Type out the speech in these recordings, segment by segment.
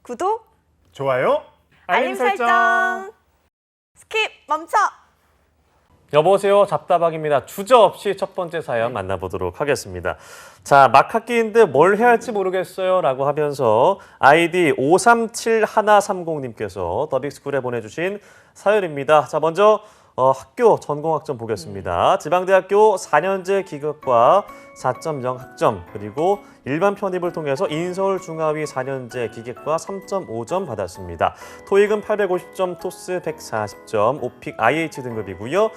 구독, 좋아요, 알림 설정. 스킵 멈춰. 여보세요, 잡다박입니다. 주저없이 첫 번째 사연 만나보도록 하겠습니다. 자, 막 학기인데 뭘 해야 할지 모르겠어요 라고 하면서 아이디 537130님께서 더빅스쿨에 보내주신 사연입니다. 자, 먼저 학교 전공학점 보겠습니다. 지방대학교 4년제 기격과 4.0 학점, 그리고 일반 편입을 통해서 인서울 중하위 4년제 기계과 3.5점 받았습니다. 토익은 850점, 토스 140점, 오픽 IH 등급이고요.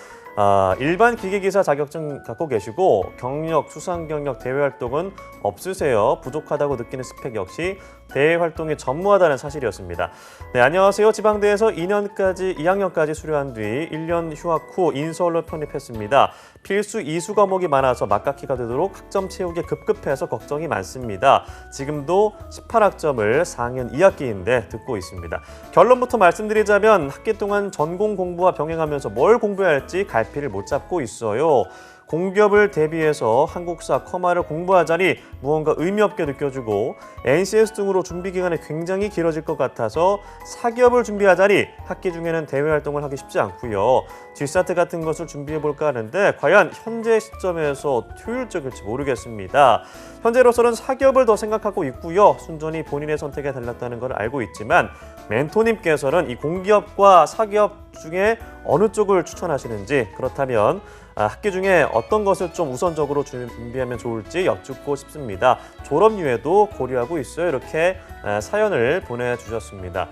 일반 기계기사 자격증 갖고 계시고 경력, 수상 경력, 대외 활동은 없으세요. 부족하다고 느끼는 스펙 역시 대외 활동이 전무하다는 사실이었습니다. 네, 안녕하세요. 지방대에서 2학년까지 수료한 뒤 1년 휴학 후 인서울로 편입했습니다. 필수 이수 과목이 많아서 막학기가 되도록 학점 채우기 급급해서 걱정이 많습니다. 지금도 18학점을 4학년 2학기인데 듣고 있습니다. 결론부터 말씀드리자면 학기 동안 전공 공부와 병행하면서 뭘 공부해야 할지 갈피를 못 잡고 있어요. 공기업을 대비해서 한국사, 커마를 공부하자니 무언가 의미 없게 느껴지고 NCS 등으로 준비 기간이 굉장히 길어질 것 같아서 사기업을 준비하자니 학기 중에는 대외 활동을 하기 쉽지 않고요. G사트 같은 것을 준비해볼까 하는데 과연 현재 시점에서 효율적일지 모르겠습니다. 현재로서는 사기업을 더 생각하고 있고요. 순전히 본인의 선택에 달렸다는 걸 알고 있지만 멘토님께서는 이 공기업과 사기업 중에 어느 쪽을 추천하시는지, 그렇다면 학기 중에 어떤 것을 좀 우선적으로 준비하면 좋을지 여쭙고 싶습니다. 졸업 이후에도 고려하고 있어요. 이렇게 사연을 보내주셨습니다.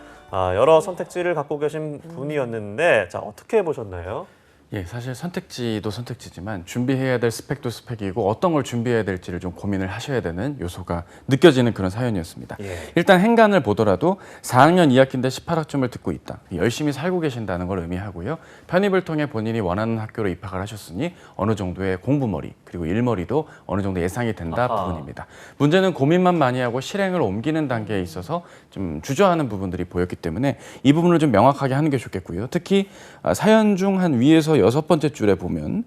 여러 선택지를 갖고 계신 분이었는데 자, 어떻게 보셨나요? 예, 사실 선택지도 선택지지만 준비해야 될 스펙도 스펙이고 어떤 걸 준비해야 될지를 좀 고민을 하셔야 되는 요소가 느껴지는 그런 사연이었습니다. 예. 일단 행간을 보더라도 4학년 2학기인데 18학점을 듣고 있다. 열심히 살고 계신다는 걸 의미하고요. 편입을 통해 본인이 원하는 학교로 입학을 하셨으니 어느 정도의 공부머리 그리고 일머리도 어느 정도 예상이 된다 부분입니다. 문제는 고민만 많이 하고 실행을 옮기는 단계에 있어서 좀 주저하는 부분들이 보였기 때문에 이 부분을 좀 명확하게 하는 게 좋겠고요. 특히 사연 중 한 위에서 6번째 줄에 보면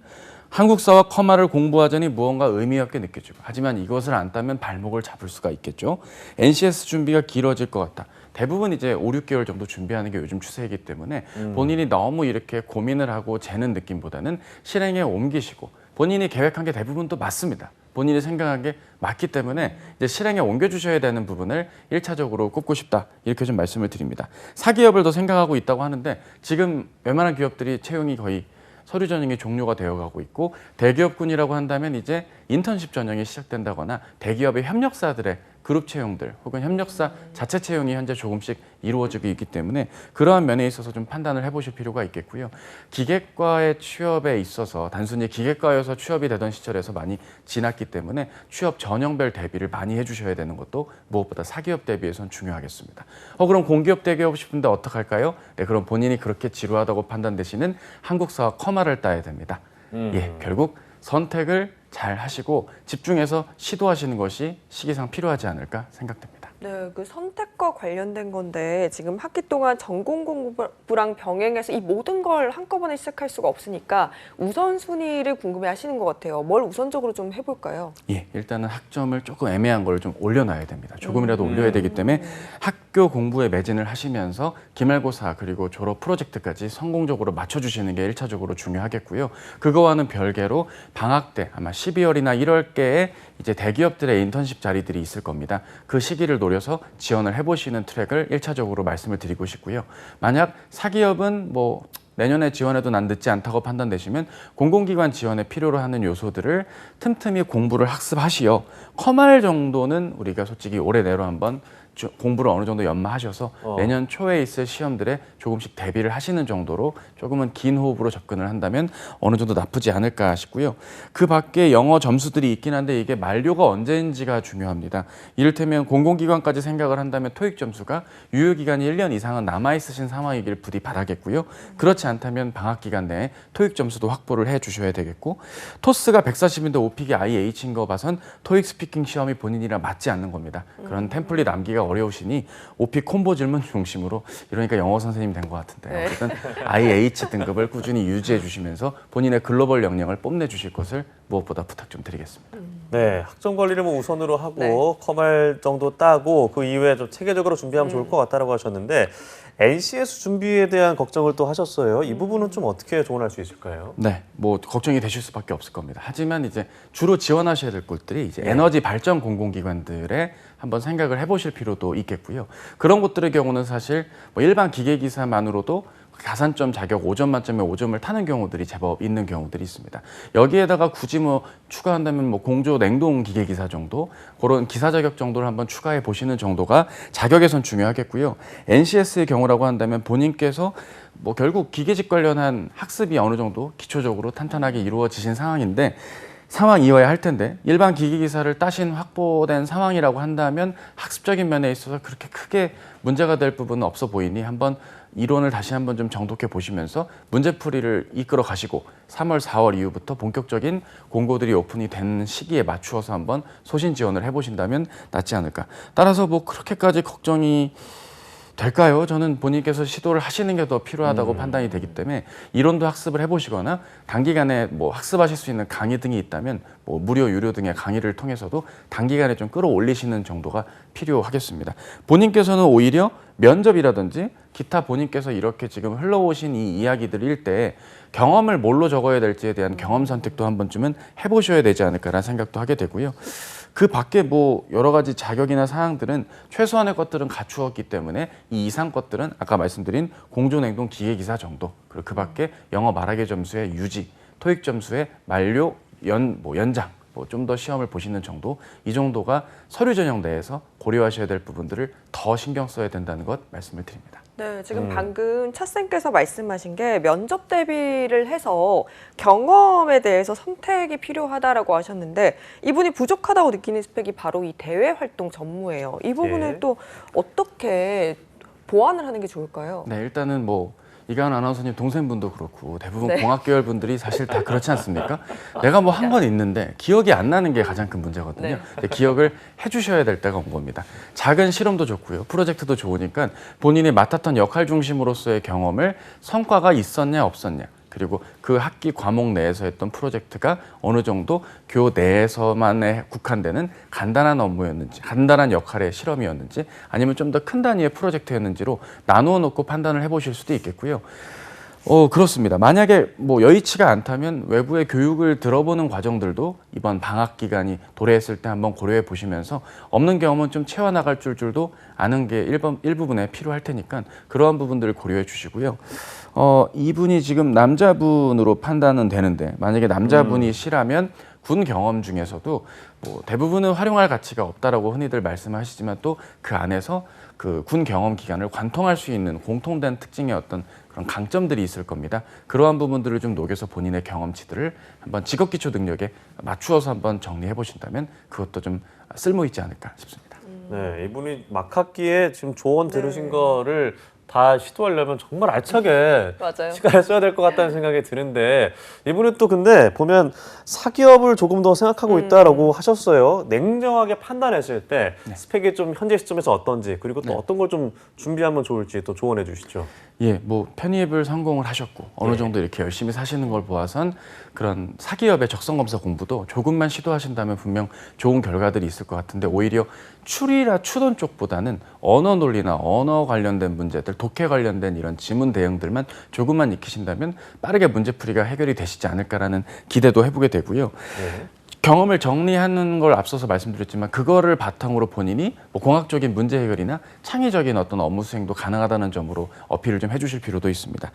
한국사와 커마를 공부하자니 무언가 의미 없게 느껴지고 하지만 이것을 안 따면 발목을 잡을 수가 있겠죠. NCS 준비가 길어질 것 같다. 대부분 이제 5, 6개월 정도 준비하는 게 요즘 추세이기 때문에 본인이 너무 이렇게 고민을 하고 재는 느낌보다는 실행에 옮기시고 본인이 계획한 게 대부분 또 맞습니다. 본인이 생각한 게 맞기 때문에 이제 실행에 옮겨주셔야 되는 부분을 1차적으로 꼽고 싶다. 이렇게 좀 말씀을 드립니다. 사기업을 더 생각하고 있다고 하는데 지금 웬만한 기업들이 채용이 거의 서류 전형이 종료가 되어가고 있고 대기업군이라고 한다면 이제 인턴십 전형이 시작된다거나 대기업의 협력사들의 그룹 채용들 혹은 협력사 자체 채용이 현재 조금씩 이루어지고 있기 때문에 그러한 면에 있어서 좀 판단을 해보실 필요가 있겠고요. 기계과의 취업에 있어서 단순히 기계과여서 취업이 되던 시절에서 많이 지났기 때문에 취업 전형별 대비를 많이 해주셔야 되는 것도 무엇보다 사기업 대비해서는 중요하겠습니다. 그럼 공기업 대기하고 싶은데 어떡할까요? 네, 그럼 본인이 그렇게 지루하다고 판단되시는 한국사와 커마를 따야 됩니다. 예, 결국 선택을 잘 하시고 집중해서 시도하시는 것이 시기상 필요하지 않을까 생각됩니다. 네, 그 선택과 관련된 건데 지금 학기 동안 전공 공부랑 병행해서 이 모든 걸 한꺼번에 시작할 수가 없으니까 우선순위를 궁금해하시는 것 같아요. 뭘 우선적으로 좀 해볼까요? 예, 일단은 학점을 조금 애매한 걸 좀 올려놔야 됩니다. 조금이라도 올려야 되기 때문에 학교 공부에 매진을 하시면서 기말고사 그리고 졸업 프로젝트까지 성공적으로 맞춰주시는 게 1차적으로 중요하겠고요. 그거와는 별개로 방학 때 아마 12월이나 1월께에 이제 대기업들의 인턴십 자리들이 있을 겁니다. 그 시기를 노려서 지원을 해보시는 트랙을 1차적으로 말씀을 드리고 싶고요. 만약 사기업은 뭐 내년에 지원해도 난 늦지 않다고 판단되시면 공공기관 지원에 필요로 하는 요소들을 틈틈이 공부를 학습하시어 커말 정도는 우리가 솔직히 올해 내로 한번 공부를 어느 정도 연마하셔서 내년 초에 있을 시험들에 조금씩 대비를 하시는 정도로 조금은 긴 호흡으로 접근을 한다면 어느 정도 나쁘지 않을까 싶고요. 그 밖에 영어 점수들이 있긴 한데 이게 만료가 언제인지가 중요합니다. 이를테면 공공기관까지 생각을 한다면 토익 점수가 유효기간이 1년 이상은 남아있으신 상황이길 부디 바라겠고요. 그렇지 않다면 방학기간 내에 토익 점수도 확보를 해주셔야 되겠고 토스가 140인데 오픽이 IH인 거 봐선 토익 스피킹 시험이 본인이랑 맞지 않는 겁니다. 그런 템플릿 암기가 알아듣기가 어려우시니 OP 콤보 질문 중심으로 이러니까 영어 선생님 된 것 같은데 네. 어쨌든 IH 등급을 꾸준히 유지해 주시면서 본인의 글로벌 역량을 뽐내 주실 것을 무엇보다 부탁 좀 드리겠습니다. 네, 학점 관리를 뭐 우선으로 하고 네. 컴할 정도 따고 그 이후에 좀 체계적으로 준비하면 좋을 것 같다라고 하셨는데 NCS 준비에 대한 걱정을 또 하셨어요. 이 부분은 좀 어떻게 조언할 수 있을까요? 네, 뭐 걱정이 되실 수밖에 없을 겁니다. 하지만 이제 주로 지원하셔야 될 곳들이 이제 에너지 발전 공공기관들에 한번 생각을 해보실 필요도 있겠고요. 그런 곳들의 경우는 사실 뭐 일반 기계기사만으로도 가산점 자격 5점 만점에 5점을 타는 경우들이 제법 있는 경우들이 있습니다. 여기에다가 굳이 뭐 추가한다면 뭐 공조 냉동 기계기사 정도 그런 기사 자격 정도를 한번 추가해 보시는 정도가 자격에선 중요하겠고요. NCS의 경우라고 한다면 본인께서 뭐 결국 기계직 관련한 학습이 어느 정도 기초적으로 탄탄하게 이루어지신 상황이어야 할 텐데 일반 기계기사를 따신 확보된 상황이라고 한다면 학습적인 면에 있어서 그렇게 크게 문제가 될 부분은 없어 보이니 한번 이론을 다시 한번 좀 정독해 보시면서 문제풀이를 이끌어 가시고 3월, 4월 이후부터 본격적인 공고들이 오픈이 되는 시기에 맞추어서 한번 소신 지원을 해보신다면 낫지 않을까. 따라서 뭐 그렇게까지 걱정이 될까요? 저는 본인께서 시도를 하시는 게 더 필요하다고 판단이 되기 때문에 이론도 학습을 해보시거나 단기간에 뭐 학습하실 수 있는 강의 등이 있다면 뭐 무료, 유료 등의 강의를 통해서도 단기간에 좀 끌어올리시는 정도가 필요하겠습니다. 본인께서는 오히려 면접이라든지 기타 본인께서 이렇게 지금 흘러오신 이 이야기들일 때 경험을 뭘로 적어야 될지에 대한 경험 선택도 한 번쯤은 해보셔야 되지 않을까라는 생각도 하게 되고요. 그 밖에 뭐 여러 가지 자격이나 사항들은 최소한의 것들은 갖추었기 때문에 이 이상 것들은 아까 말씀드린 공조냉동 기계기사 정도 그리고 그 밖에 영어 말하기 점수의 유지, 토익 점수의 만료, 연장 뭐 좀 더 시험을 보시는 정도 이 정도가 서류 전형 내에서 고려하셔야 될 부분들을 더 신경 써야 된다는 것 말씀을 드립니다. 네, 지금 방금 차쌤께서 말씀하신 게 면접 대비를 해서 경험에 대해서 선택이 필요하다라고 하셨는데 이분이 부족하다고 느끼는 스펙이 바로 이 대외 활동 전무예요. 이 부분을 네. 또 어떻게 보완을 하는 게 좋을까요? 네, 일단은 뭐 이가은 아나운서님 동생분도 그렇고 대부분 네. 공학 계열 분들이 사실 다 그렇지 않습니까? 내가 뭐 한 건 있는데 기억이 안 나는 게 가장 큰 문제거든요. 네. 근데 기억을 해주셔야 될 때가 온 겁니다. 작은 실험도 좋고요. 프로젝트도 좋으니까 본인이 맡았던 역할 중심으로서의 경험을 성과가 있었냐 없었냐 그리고 그 학기 과목 내에서 했던 프로젝트가 어느 정도 교 내에서만에 국한되는 간단한 업무였는지, 간단한 역할의 실험이었는지 아니면 좀 더 큰 단위의 프로젝트였는지로 나누어 놓고 판단을 해보실 수도 있겠고요. 그렇습니다. 만약에 뭐 여의치가 않다면 외부의 교육을 들어보는 과정들도 이번 방학 기간이 도래했을 때 한번 고려해 보시면서 없는 경험은 좀 채워나갈 줄도 아는 게 일부분에 필요할 테니까 그러한 부분들을 고려해 주시고요. 이분이 지금 남자분으로 판단은 되는데 만약에 남자분이 시라면 군 경험 중에서도 뭐 대부분은 활용할 가치가 없다라고 흔히들 말씀하시지만 또 그 안에서 그 군 경험 기간을 관통할 수 있는 공통된 특징의 어떤 그런 강점들이 있을 겁니다. 그러한 부분들을 좀 녹여서 본인의 경험치들을 한번 직업기초 능력에 맞추어서 한번 정리해 보신다면 그것도 좀 쓸모 있지 않을까 싶습니다. 네, 이분이 막학기에 지금 조언 들으신 거를 다 시도하려면 정말 알차게 맞아요. 시간을 써야 될 것 같다는 생각이 드는데 이분은 또 근데 보면 사기업을 조금 더 생각하고 있다라고 하셨어요. 냉정하게 판단했을 때 스펙이 좀 현재 시점에서 어떤지 그리고 또 어떤 걸 좀 준비하면 좋을지 또 조언해 주시죠. 예, 뭐 편입을 성공을 하셨고 어느 정도 이렇게 열심히 사시는 걸 보아선 그런 사기업의 적성검사 공부도 조금만 시도하신다면 분명 좋은 결과들이 있을 것 같은데 오히려 추리라 추론 쪽보다는 언어 논리나 언어 관련된 문제들, 독해 관련된 이런 지문 대응들만 조금만 익히신다면 빠르게 문제풀이가 해결이 되시지 않을까라는 기대도 해보게 되고요. 네. 경험을 정리하는 걸 앞서서 말씀드렸지만 그거를 바탕으로 본인이 뭐 공학적인 문제 해결이나 창의적인 어떤 업무 수행도 가능하다는 점으로 어필을 좀 해주실 필요도 있습니다.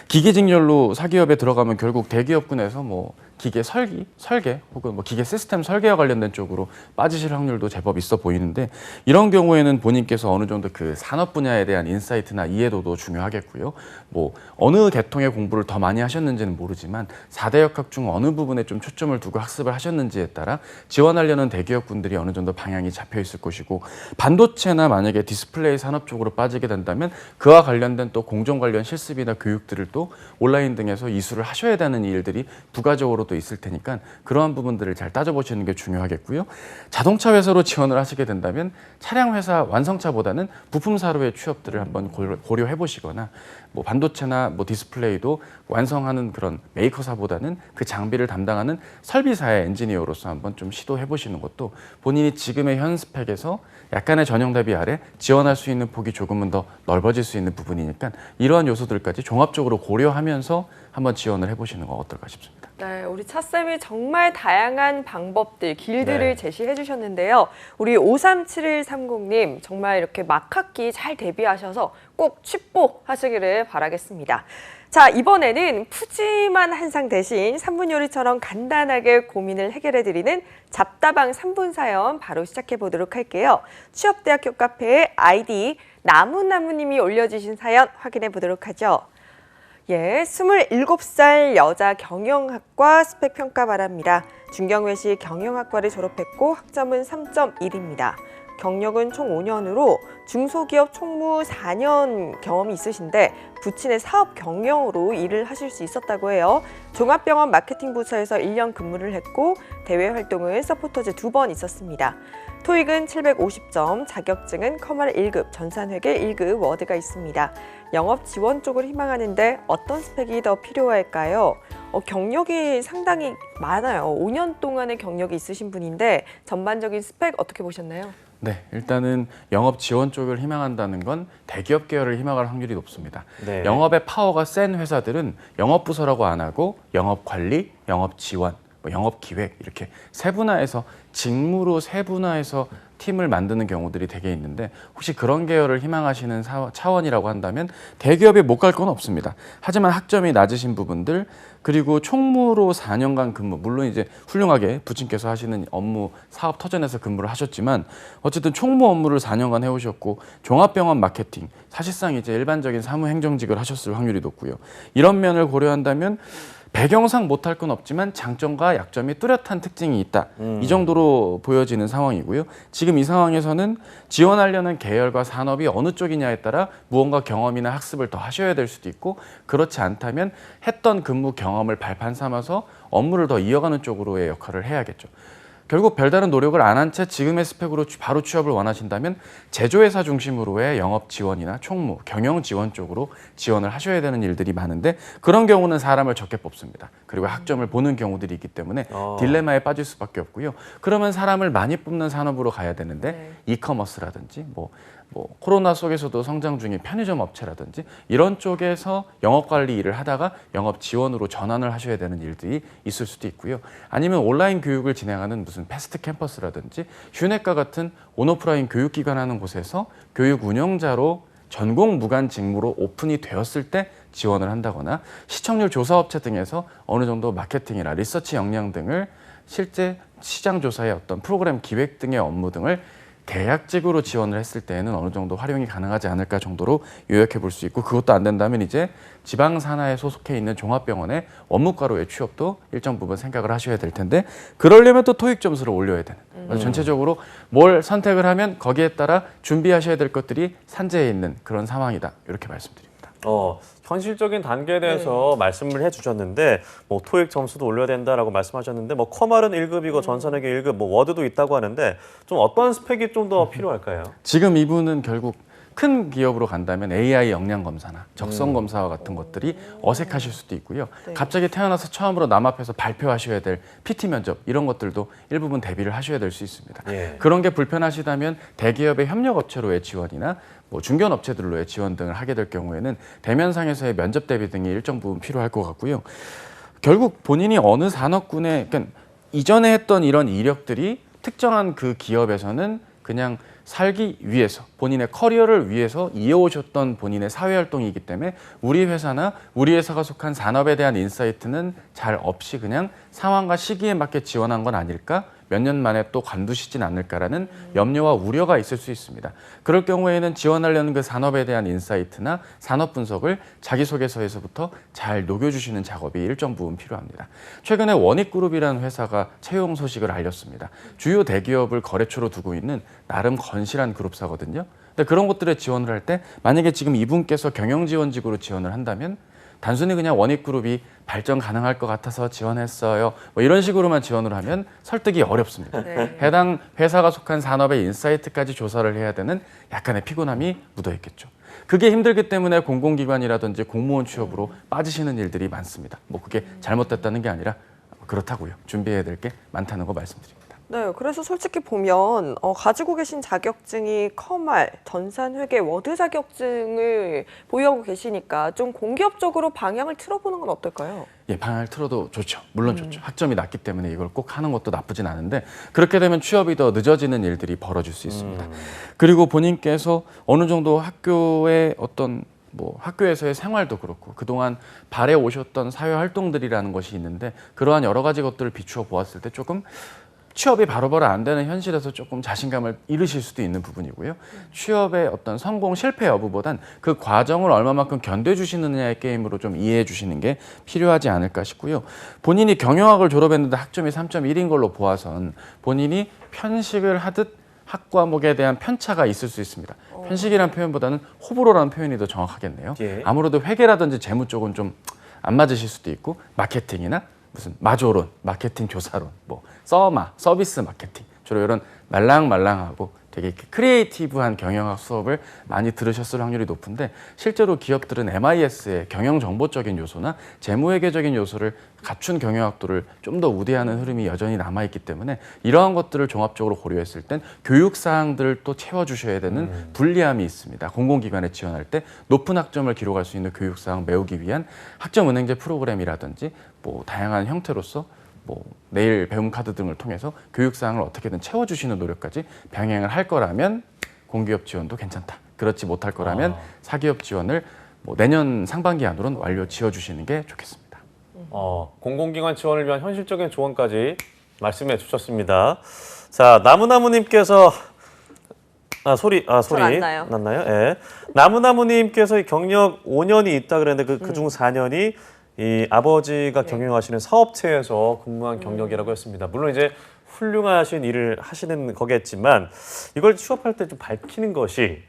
기계 직렬로 사기업에 들어가면 결국 대기업군에서 뭐 기계 설계 혹은 뭐 기계 시스템 설계와 관련된 쪽으로 빠지실 확률도 제법 있어 보이는데 이런 경우에는 본인께서 어느 정도 그 산업 분야에 대한 인사이트나 이해도도 중요하겠고요. 뭐 어느 계통의 공부를 더 많이 하셨는지는 모르지만 4대 역학 중 어느 부분에 좀 초점을 두고 학습을 하셨는지 나오는지에 따라 지원하려는 대기업군들이 어느 정도 방향이 잡혀 있을 것이고 반도체나 만약에 디스플레이 산업 쪽으로 빠지게 된다면 그와 관련된 또 공정 관련 실습이나 교육들을 또 온라인 등에서 이수를 하셔야 되는 일들이 부가적으로 또 있을 테니까 그러한 부분들을 잘 따져보시는 게 중요하겠고요. 자동차 회사로 지원을 하시게 된다면 차량 회사 완성차보다는 부품사로의 취업들을 한번 고려해 보시거나 뭐 반도체나 뭐 디스플레이도 완성하는 그런 메이커사보다는 그 장비를 담당하는 설비사의 엔지니어로서 한번 좀 시도해 보시는 것도 본인이 지금의 현 스펙에서 약간의 전형 대비 아래 지원할 수 있는 폭이 조금은 더 넓어질 수 있는 부분이니까 이러한 요소들까지 종합적으로 고려하면서 한번 지원을 해보시는 건 어떨까 싶습니다. 네, 우리 차쌤이 정말 다양한 방법들, 길들을 네. 제시해 주셨는데요. 우리 537130님 정말 이렇게 막학기 잘 대비하셔서 꼭 취뽀 하시기를 바라겠습니다. 자, 이번에는 푸짐한 한상 대신 3분 요리처럼 간단하게 고민을 해결해 드리는 잡다방 3분 사연 바로 시작해 보도록 할게요. 취업대학교 카페에 아이디 나무나무님이 올려주신 사연 확인해 보도록 하죠. 예, 27살 여자 경영학과 스펙 평가 바랍니다. 중경외시 경영학과를 졸업했고 학점은 3.1입니다. 경력은 총 5년으로 중소기업 총무 4년 경험이 있으신데 부친의 사업 경영으로 일을 하실 수 있었다고 해요. 종합병원 마케팅 부서에서 1년 근무를 했고 대외 활동은 서포터즈 2번 있었습니다. 토익은 750점, 자격증은 커말 1급, 전산회계 1급, 워드가 있습니다. 영업 지원 쪽을 희망하는데 어떤 스펙이 더 필요할까요? 경력이 상당히 많아요. 5년 동안의 경력이 있으신 분인데 전반적인 스펙 어떻게 보셨나요? 네, 일단은 영업 지원 쪽을 희망한다는 건 대기업 계열을 희망할 확률이 높습니다. 네. 영업의 파워가 센 회사들은 영업 부서라고 안 하고 영업 관리, 영업 지원, 영업 기획 이렇게 세분화해서 직무로 세분화해서 팀을 만드는 경우들이 되게 있는데 혹시 그런 계열을 희망하시는 차원이라고 한다면 대기업에 못 갈 건 없습니다. 하지만 학점이 낮으신 부분들 그리고 총무로 4년간 근무 물론 이제 훌륭하게 부친께서 하시는 업무 사업 터전에서 근무를 하셨지만 어쨌든 총무 업무를 4년간 해오셨고 종합병원 마케팅 사실상 이제 일반적인 사무행정직을 하셨을 확률이 높고요. 이런 면을 고려한다면 배경상 못할 건 없지만 장점과 약점이 뚜렷한 특징이 있다. 이 정도로 보여지는 상황이고요. 지금 이 상황에서는 지원하려는 계열과 산업이 어느 쪽이냐에 따라 무언가 경험이나 학습을 더 하셔야 될 수도 있고 그렇지 않다면 했던 근무 경험을 발판 삼아서 업무를 더 이어가는 쪽으로의 역할을 해야겠죠. 결국 별다른 노력을 안 한 채 지금의 스펙으로 바로 취업을 원하신다면 제조회사 중심으로의 영업 지원이나 총무, 경영 지원 쪽으로 지원을 하셔야 되는 일들이 많은데 그런 경우는 사람을 적게 뽑습니다. 그리고 학점을 보는 경우들이 있기 때문에 딜레마에 빠질 수밖에 없고요. 그러면 사람을 많이 뽑는 산업으로 가야 되는데 이커머스라든지 뭐 코로나 속에서도 성장 중인 편의점 업체라든지 이런 쪽에서 영업관리 일을 하다가 영업 지원으로 전환을 하셔야 되는 일들이 있을 수도 있고요. 아니면 온라인 교육을 진행하는 무슨 패스트 캠퍼스라든지 휴내과 같은 온오프라인 교육기관 하는 곳에서 교육 운영자로 전공 무관 직무로 오픈이 되었을 때 지원을 한다거나 시청률 조사업체 등에서 어느 정도 마케팅이나 리서치 역량 등을 실제 시장 조사의 어떤 프로그램 기획 등의 업무 등을 계약직으로 지원을 했을 때에는 어느 정도 활용이 가능하지 않을까 정도로 요약해 볼 수 있고 그것도 안 된다면 이제 지방 산하에 소속해 있는 종합병원의 원무과로의 취업도 일정 부분 생각을 하셔야 될 텐데 그러려면 또 토익 점수를 올려야 되는 그래서 전체적으로 뭘 선택을 하면 거기에 따라 준비하셔야 될 것들이 산재해 있는 그런 상황이다 이렇게 말씀드립니다. 현실적인 단계에 대해서 말씀을 해주셨는데 뭐 토익 점수도 올려야 된다라고 말씀하셨는데 뭐 커말은 1급이고 전산회계 1급, 뭐 워드도 있다고 하는데 좀 어떤 스펙이 좀 더 필요할까요? 지금 이분은 결국 큰 기업으로 간다면 AI 역량 검사나 적성 검사와 같은 것들이 어색하실 수도 있고요. 네. 갑자기 태어나서 처음으로 남 앞에서 발표하셔야 될 PT 면접 이런 것들도 일부분 대비를 하셔야 될 수 있습니다. 예. 그런 게 불편하시다면 대기업의 협력업체로의 지원이나 뭐 중견 업체들로의 지원 등을 하게 될 경우에는 대면상에서의 면접 대비 등이 일정 부분 필요할 것 같고요. 결국 본인이 어느 산업군에 그러니까 이전에 했던 이런 이력들이 특정한 그 기업에서는 그냥 살기 위해서 본인의 커리어를 위해서 이어오셨던 본인의 사회활동이기 때문에 우리 회사나 우리 회사가 속한 산업에 대한 인사이트는 잘 없이 그냥 상황과 시기에 맞게 지원한 건 아닐까 몇 년 만에 또 관두시진 않을까라는 염려와 우려가 있을 수 있습니다. 그럴 경우에는 지원하려는 그 산업에 대한 인사이트나 산업 분석을 자기소개서에서부터 잘 녹여주시는 작업이 일정 부분 필요합니다. 최근에 원익그룹이라는 회사가 채용 소식을 알렸습니다. 주요 대기업을 거래처로 두고 있는 나름 건실한 그룹사거든요. 근데 그런 것들에 지원을 할 때 만약에 지금 이분께서 경영지원직으로 지원을 한다면 단순히 그냥 원익그룹이 발전 가능할 것 같아서 지원했어요. 뭐 이런 식으로만 지원을 하면 설득이 어렵습니다. 네. 해당 회사가 속한 산업의 인사이트까지 조사를 해야 되는 약간의 피곤함이 묻어 있겠죠. 그게 힘들기 때문에 공공기관이라든지 공무원 취업으로 빠지시는 일들이 많습니다. 뭐 그게 잘못됐다는 게 아니라 그렇다고요. 준비해야 될 게 많다는 거 말씀드립니다. 네, 그래서 솔직히 보면 가지고 계신 자격증이 커말, 전산회계, 워드 자격증을 보유하고 계시니까 좀 공기업적으로 방향을 틀어보는 건 어떨까요? 예, 방향을 틀어도 좋죠. 물론 좋죠. 학점이 낮기 때문에 이걸 꼭 하는 것도 나쁘진 않은데 그렇게 되면 취업이 더 늦어지는 일들이 벌어질 수 있습니다. 그리고 본인께서 어느 정도 학교의 어떤 학교에서의 생활도 그렇고 그동안 발해 오셨던 사회 활동들이라는 것이 있는데 그러한 여러 가지 것들을 비추어 보았을 때 조금 취업이 바로바로 안 되는 현실에서 조금 자신감을 잃으실 수도 있는 부분이고요. 취업의 어떤 성공 실패 여부보단 그 과정을 얼마만큼 견뎌주시느냐의 게임으로 좀 이해해 주시는 게 필요하지 않을까 싶고요. 본인이 경영학을 졸업했는데 학점이 3.1인 걸로 보아선 본인이 편식을 하듯 학 과목에 대한 편차가 있을 수 있습니다. 편식이라는 표현보다는 호불호라는 표현이 더 정확하겠네요. 예. 아무래도 회계라든지 재무 쪽은 좀 안 맞으실 수도 있고 마케팅이나 무슨 마조론, 마케팅 조사론, 서마, 서비스 마케팅 주로 이런 말랑말랑하고 되게 크리에이티브한 경영학 수업을 많이 들으셨을 확률이 높은데 실제로 기업들은 MIS의 경영 정보적인 요소나 재무회계적인 요소를 갖춘 경영학도를 좀 더 우대하는 흐름이 여전히 남아있기 때문에 이러한 것들을 종합적으로 고려했을 땐 교육 사항들을 또 채워주셔야 되는 불리함이 있습니다. 공공기관에 지원할 때 높은 학점을 기록할 수 있는 교육 사항 메우기 위한 학점은행제 프로그램이라든지 다양한 형태로서 내일 배움 카드 등을 통해서 교육 사항을 어떻게든 채워주시는 노력까지 병행을 할 거라면 공기업 지원도 괜찮다. 그렇지 못할 거라면 사기업 지원을 내년 상반기 안으로는 완료 지어주시는 게 좋겠습니다. 공공기관 지원을 위한 현실적인 조언까지 말씀해 주셨습니다. 자, 나무나무님께서 소리 안 나요. 났나요? 예. 나무나무님께서 경력 5년이 있다 그랬는데 그중 4년이 이 아버지가 경영하시는 사업체에서 근무한 경력이라고 했습니다. 물론 이제 훌륭하신 일을 하시는 거겠지만 이걸 취업할 때 좀 밝히는 것이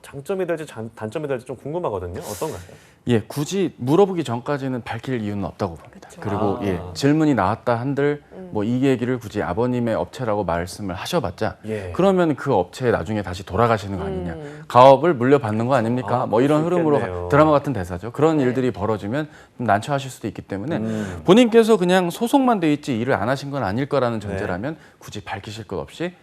장점이 될지 단점이 될지 좀 궁금하거든요. 어떤가요? 예, 굳이 물어보기 전까지는 밝힐 이유는 없다고 봅니다. 그리고 질문이 나왔다 한들 이 얘기를 굳이 아버님의 업체라고 말씀을 하셔봤자 그러면 그 업체에 나중에 다시 돌아가시는 거 아니냐. 가업을 물려받는 거 아닙니까? 이런 흐름으로 있겠네요. 드라마 같은 대사죠. 그런 일들이 벌어지면 좀 난처하실 수도 있기 때문에 본인께서 그냥 소속만 돼 있지 일을 안 하신 건 아닐 거라는 전제라면 굳이 밝히실 것 없이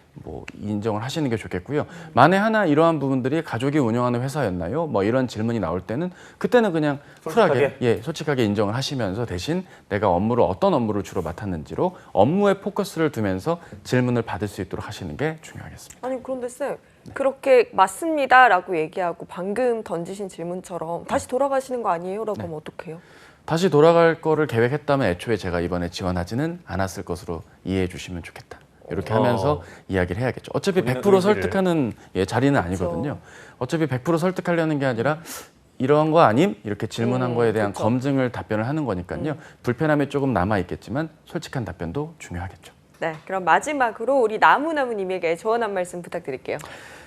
인정을 하시는 게 좋겠고요. 만에 하나 이러한 부분들이 가족이 운영하는 회사였나요? 이런 질문이 나올 때는 그때는 그냥 쿨하게 솔직하게 인정을 하시면서 대신 내가 어떤 업무를 주로 맡았는지로 업무에 포커스를 두면서 질문을 받을 수 있도록 하시는 게 중요하겠습니다. 아니 그런데 쌤 그렇게 맞습니다라고 얘기하고 방금 던지신 질문처럼 다시 돌아가시는 거 아니에요? 라고 하면 어떡해요? 다시 돌아갈 거를 계획했다면 애초에 제가 이번에 지원하지는 않았을 것으로 이해해 주시면 좋겠다. 이렇게 하면서 이야기를 해야겠죠. 어차피 100% 설득하는 자리는 아니거든요. 어차피 100% 설득하려는 게 아니라 이러한 거 아님? 이렇게 질문한 거에 대한 검증을 답변을 하는 거니까요. 불편함이 조금 남아있겠지만 솔직한 답변도 중요하겠죠. 네, 그럼 마지막으로 우리 나무나무님에게 조언 한 말씀 부탁드릴게요.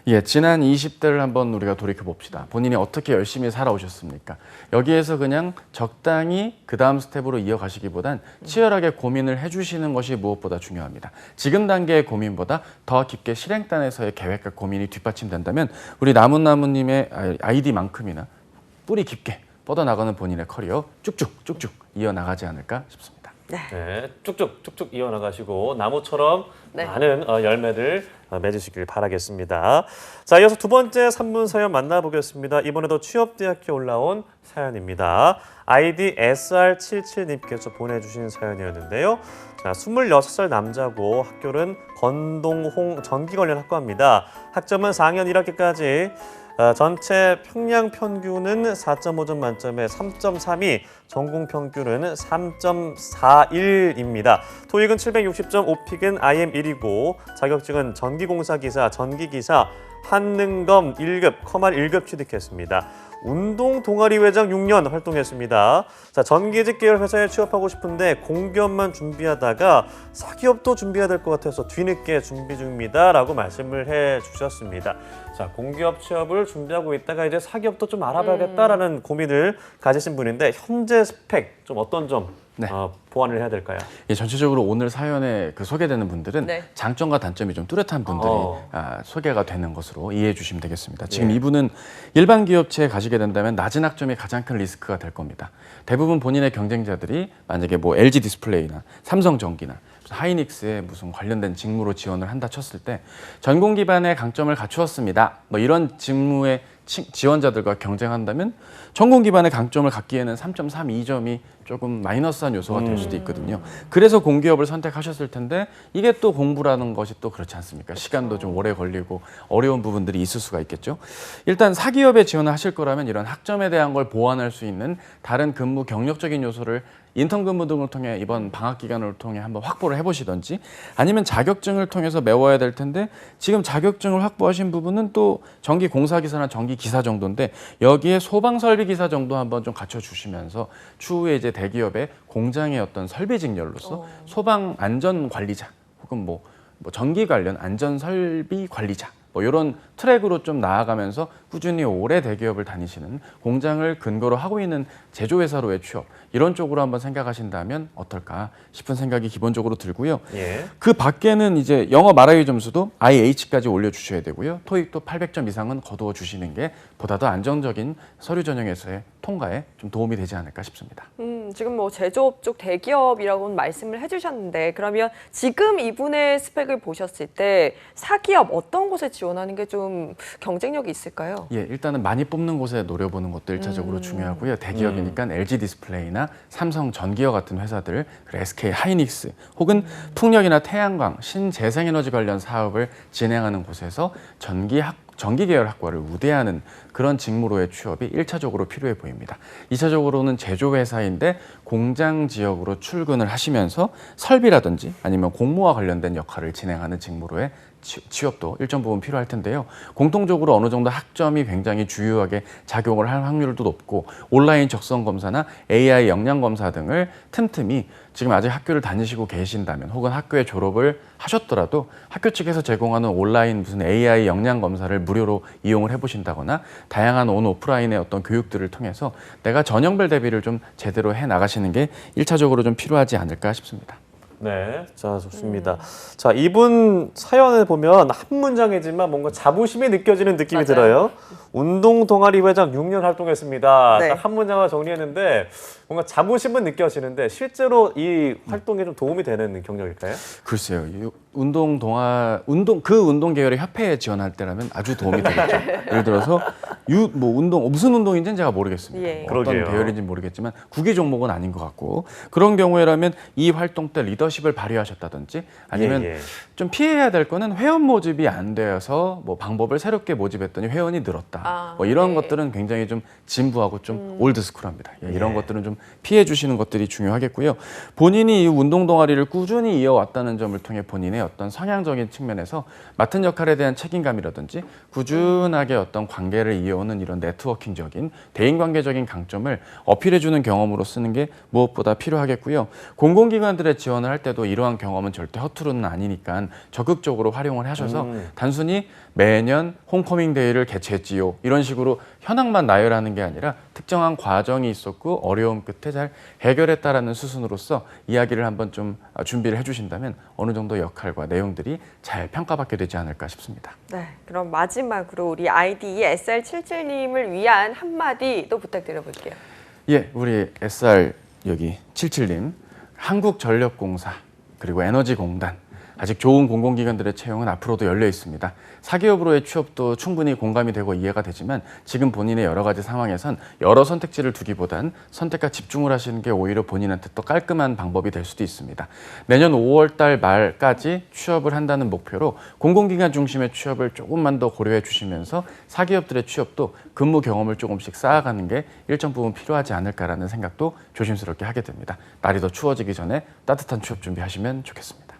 예, 지난 20대를 한번 우리가 돌이켜 봅시다. 본인이 어떻게 열심히 살아오셨습니까? 여기에서 그냥 적당히 그 다음 스텝으로 이어가시기보단 치열하게 고민을 해주시는 것이 무엇보다 중요합니다. 지금 단계의 고민보다 더 깊게 실행단에서의 계획과 고민이 뒷받침된다면 우리 나무나무님의 아이디만큼이나 뿌리 깊게 뻗어나가는 본인의 커리어 쭉쭉 이어나가지 않을까 싶습니다. 네, 쭉쭉 이어나가시고 나무처럼 네. 많은 열매를 맺으시길 바라겠습니다. 자, 이어서 두 번째 산문 사연 만나보겠습니다. 이번에도 취업대학교 올라온 사연입니다. 아이디 SR77님께서 보내주신 사연이었는데요. 자, 26살 남자고 학교는 건동홍 전기 관련 학과입니다. 학점은 4학년 1학기까지 전체 평량 평균은 4.5점 만점에 3.32, 전공 평균은 3.41입니다. 토익은 760점, 오픽은 IM 1이고 자격증은 전기공사기사, 전기기사, 한능검 1급, 커말 1급 취득했습니다. 운동 동아리 회장 6년 활동했습니다. 자, 전기직 계열 회사에 취업하고 싶은데 공기업만 준비하다가 사기업도 준비해야 될 것 같아서 뒤늦게 준비 중입니다라고 말씀을 해주셨습니다. 자, 공기업 취업을 준비하고 있다가 이제 사기업도 좀 알아봐야겠다라는 고민을 가지신 분인데 현재 스펙 좀 어떤 점 네. 보완을 해야 될까요? 예, 전체적으로 오늘 사연에 소개되는 분들은 네. 장점과 단점이 좀 뚜렷한 분들이 어. 소개가 되는 것으로 이해해 주시면 되겠습니다. 지금 이분은 일반 기업체에 가시게 된다면 낮은 학점이 가장 큰 리스크가 될 겁니다. 대부분 본인의 경쟁자들이 만약에 뭐 LG 디스플레이나 삼성전기나 하이닉스에 무슨 관련된 직무로 지원을 한다 쳤을 때 전공 기반의 강점을 갖추었습니다. 뭐 이런 직무의 지원자들과 경쟁한다면 전공 기반의 강점을 갖기에는 3.32점이 조금 마이너스한 요소가 될 수도 있거든요. 그래서 공기업을 선택하셨을 텐데 이게 또 공부라는 것이 또 그렇지 않습니까? 시간도 좀 오래 걸리고 어려운 부분들이 있을 수가 있겠죠. 일단 사기업에 지원을 하실 거라면 이런 학점에 대한 걸 보완할 수 있는 다른 근무 경력적인 요소를 인턴 근무 등을 통해 이번 방학 기간을 통해 한번 확보를 해보시던지 아니면 자격증을 통해서 메워야 될 텐데 지금 자격증을 확보하신 부분은 또 전기 공사기사나 전기 기사 정도인데 여기에 소방 설비 기사 정도 한번 좀 갖춰주시면서 추후에 이제 대기업의 공장의 어떤 설비 직렬로서 소방 안전 관리자 혹은 뭐 전기 관련 안전 설비 관리자 뭐 이런 트랙으로 좀 나아가면서 꾸준히 오래 대기업을 다니시는 공장을 근거로 하고 있는 제조회사로의 취업 이런 쪽으로 한번 생각하신다면 어떨까 싶은 생각이 기본적으로 들고요. 예. 그 밖에는 이제 영어 말하기 점수도 IH까지 올려주셔야 되고요. 토익도 800점 이상은 거두어 주시는 게 보다 더 안정적인 서류 전형에서의 통과에 좀 도움이 되지 않을까 싶습니다. 지금 뭐 제조업 쪽 대기업이라고는 말씀을 해주셨는데 그러면 지금 이분의 스펙을 보셨을 때 사기업 어떤 곳에 지원하는 게 좀 경쟁력이 있을까요? 예, 일단은 많이 뽑는 곳에 노려보는 것도 1차적으로 중요하고요. 대기업이니까 LG 디스플레이나 삼성 전기와 같은 회사들, 그리고 SK 하이닉스 혹은 풍력이나 태양광, 신재생에너지 관련 사업을 진행하는 곳에서 전기 계열 학과를 우대하는 그런 직무로의 취업이 1차적으로 필요해 보입니다. 2차적으로는 제조회사인데 공장 지역으로 출근을 하시면서 설비라든지 아니면 공무와 관련된 역할을 진행하는 직무로의 취업도 일정 부분 필요할 텐데요. 공통적으로 어느 정도 학점이 굉장히 주요하게 작용을 할 확률도 높고 온라인 적성 검사나 AI 역량 검사 등을 틈틈이 지금 아직 학교를 다니시고 계신다면 혹은 학교에 졸업을 하셨더라도 학교 측에서 제공하는 온라인 무슨 AI 역량 검사를 무료로 이용을 해보신다거나 다양한 온 오프라인의 어떤 교육들을 통해서 내가 전형별 대비를 좀 제대로 해 나가시는 게 1차적으로 좀 필요하지 않을까 싶습니다. 네, 자 좋습니다. 자 이분 사연을 보면 한 문장이지만 뭔가 자부심이 느껴지는 느낌이 맞아요. 들어요. 운동 동아리 회장 6년 활동했습니다. 네. 딱 한 문장을 정리했는데 뭔가 자부심은 느껴지는데 실제로 이 활동에 좀 도움이 되는 경력일까요? 글쎄요. 운동 계열의 협회에 지원할 때라면 아주 도움이 되겠죠. 예를 들어서 무슨 운동인지는 제가 모르겠습니다. 예. 어떤 그러게요. 계열인지는 모르겠지만 국기 종목은 아닌 것 같고 그런 경우에라면 이 활동 때 리더십을 발휘하셨다든지 아니면 예. 좀 피해야 될 거는 회원 모집이 안 되어서 뭐 방법을 새롭게 모집했더니 회원이 늘었다. 뭐 이런 네. 것들은 굉장히 좀 진부하고 좀 올드스쿨합니다. 예, 이런 예. 것들은 좀 피해 주시는 것들이 중요하겠고요. 본인이 이 운동 동아리를 꾸준히 이어왔다는 점을 통해 본인의 어떤 성향적인 측면에서 맡은 역할에 대한 책임감이라든지 꾸준하게 어떤 관계를 이어오는 이런 네트워킹적인 대인관계적인 강점을 어필해주는 경험으로 쓰는 게 무엇보다 필요하겠고요. 공공기관들의 지원을 할 때도 이러한 경험은 절대 허투루는 아니니까 적극적으로 활용을 하셔서 단순히 매년 홈커밍 데이를 개최했지요 이런 식으로 현황만 나열하는 게 아니라 특정한 과정이 있었고 어려움 끝에 잘 해결했다라는 수순으로서 이야기를 한번 좀 준비를 해주신다면 어느 정도 역할과 내용들이 잘 평가받게 되지 않을까 싶습니다. 네, 그럼 마지막으로 우리 아이디 SR77님을 위한 한마디 또 부탁드려볼게요. 예, 우리 SR 여기 77님 한국전력공사 그리고 에너지공단 아직 좋은 공공기관들의 채용은 앞으로도 열려 있습니다. 사기업으로의 취업도 충분히 공감이 되고 이해가 되지만 지금 본인의 여러 가지 상황에선 여러 선택지를 두기보단 선택과 집중을 하시는 게 오히려 본인한테 더 깔끔한 방법이 될 수도 있습니다. 내년 5월 달 말까지 취업을 한다는 목표로 공공기관 중심의 취업을 조금만 더 고려해 주시면서 사기업들의 취업도 근무 경험을 조금씩 쌓아가는 게 일정 부분 필요하지 않을까라는 생각도 조심스럽게 하게 됩니다. 날이 더 추워지기 전에 따뜻한 취업 준비하시면 좋겠습니다.